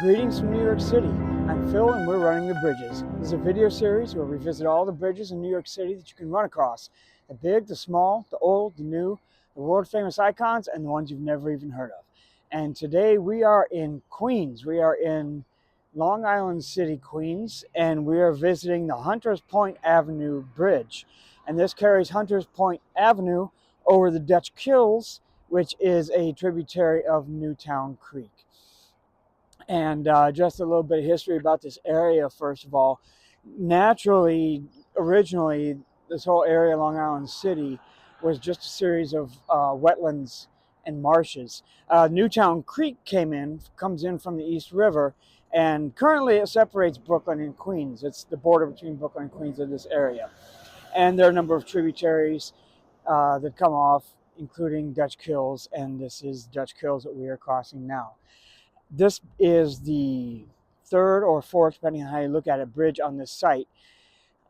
Greetings from New York City. I'm Phil and we're running the bridges. This is a video series where we visit all the bridges in New York City that you can run across. The big, the small, the old, the new, the world famous icons, and the ones you've never even heard of. And today we are in Queens. We are in Long Island City, Queens, and we are visiting the Hunters Point Avenue Bridge. And this carries Hunters Point Avenue over the Dutch Kills, which is a tributary of Newtown Creek. And just a little bit of history about this area, first of all. Naturally, originally, this whole area, Long Island City, was just a series of wetlands and marshes. Newtown Creek comes in from the East River, and currently it separates Brooklyn and Queens. It's the border between Brooklyn and Queens in this area. And there are a number of tributaries that come off, including Dutch Kills, and this is Dutch Kills that we are crossing now. This is the third or fourth, depending on how you look at it, bridge on this site.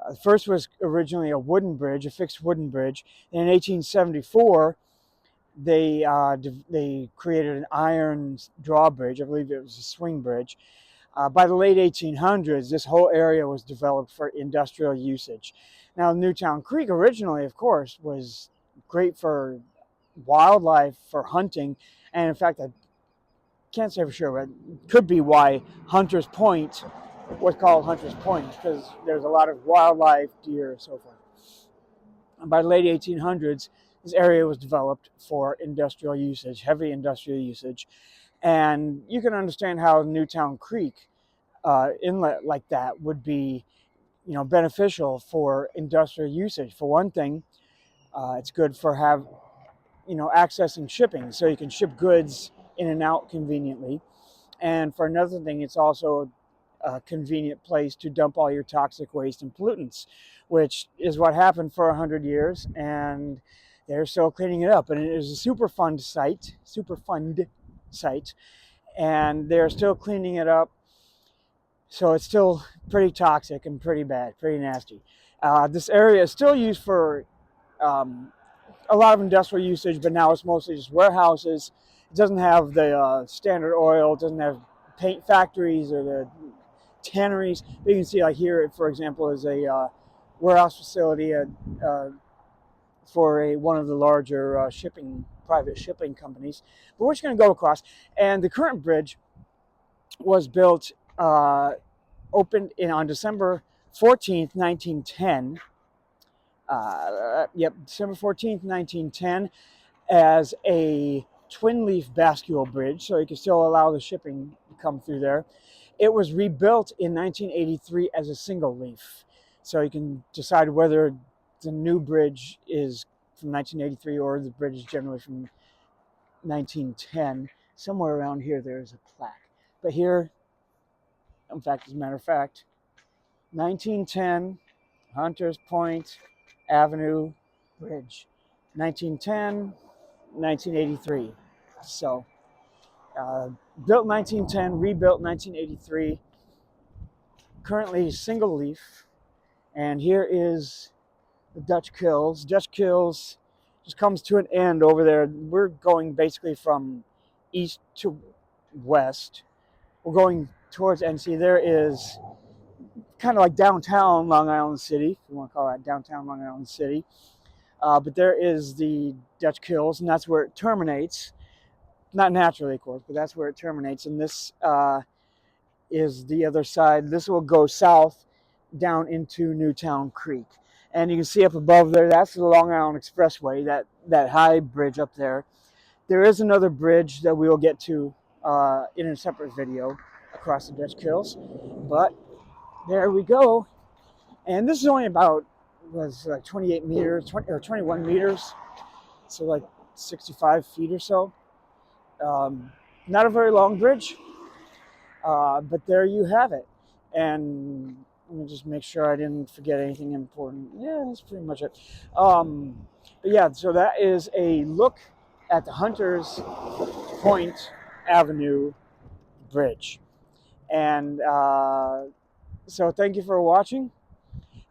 The first was originally a wooden bridge, a fixed wooden bridge. And in 1874, they created an iron drawbridge. I believe it was a swing bridge. By the late 1800s, this whole area was developed for industrial usage. Now, Newtown Creek originally, of course, was great for wildlife, for hunting, and in fact, I can't say for sure, but it could be why Hunters Point was called Hunters Point, because there's a lot of wildlife, deer, and so forth. And by the late 1800s, this area was developed for industrial usage, heavy industrial usage. And you can understand how Newtown Creek inlet like that would be, beneficial for industrial usage. For one thing, it's good for access and shipping, so you can ship goods in and out conveniently. And for another thing, it's also a convenient place to dump all your toxic waste and pollutants, which is what happened for 100 years, and they're still cleaning it up. And it is a Superfund site, and they're still cleaning it up. So it's still pretty toxic and pretty bad, pretty nasty. This area is still used for a lot of industrial usage, but now it's mostly just warehouses. It doesn't have the Standard Oil, it doesn't have paint factories or the tanneries. But you can see, like here, for example, is a warehouse facility for one of the larger private shipping companies. But we're just going to go across. And the current bridge was built, opened on December 14th, 1910. December 14th, 1910, as a twin leaf bascule bridge, so you can still allow the shipping to come through there. It was rebuilt in 1983 as a single leaf, so you can decide whether the new bridge is from 1983 or the bridge is generally from 1910. Somewhere around here there's a plaque, but here, in fact, as a matter of fact, 1910 Hunters Point Avenue Bridge, 1910, 1983. So, built 1910, rebuilt 1983. Currently single leaf. And here is the Dutch Kills. Dutch Kills just comes to an end over there. We're going basically from east to west. We're going towards NC. There is kind of like downtown Long Island City, if you want to call that downtown Long Island City. But there is the Dutch Kills, and that's where it terminates. Not naturally, of course, but that's where it terminates. And this is the other side. This will go south down into Newtown Creek. And you can see up above there, that's the Long Island Expressway, that high bridge up there. There is another bridge that we will get to in a separate video across the Dutch Kills. But there we go. And this is only about, like 28 meters, or 21 meters. So like 65 feet or so. Not a very long bridge, but there you have it. And let me just make sure I didn't forget anything important. Yeah, that's pretty much it. But yeah, so that is a look at the Hunters Point Avenue Bridge. And so thank you for watching.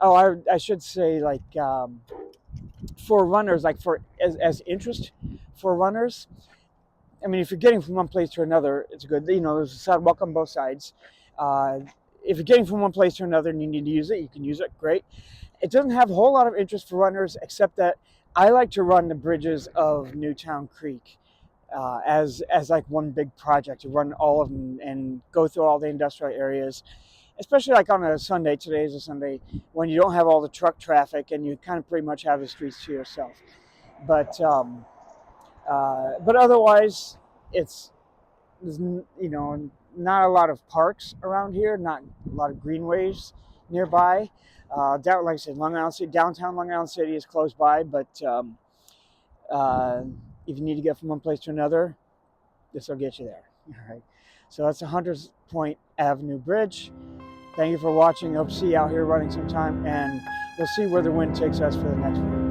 Oh, I should say, like, for runners, like as interest for runners, I mean, if you're getting from one place to another, it's good. You know, there's a sidewalk on both sides. If you're getting from one place to another and you need to use it, you can use it. Great. It doesn't have a whole lot of interest for runners, except that I like to run the bridges of Newtown Creek as like one big project, to run all of them and go through all the industrial areas, especially like on a Sunday. Today is a Sunday when you don't have all the truck traffic and you kind of pretty much have the streets to yourself. But otherwise, it's there's not a lot of parks around here, not a lot of greenways nearby. Like I said, Long Island City, downtown Long Island City is close by, but uh, if you need to get from one place to another, this will get you there. All right. So that's the Hunters Point Avenue Bridge. Thank you for watching. Hope to see you out here running sometime, and we'll see where the wind takes us for the next one.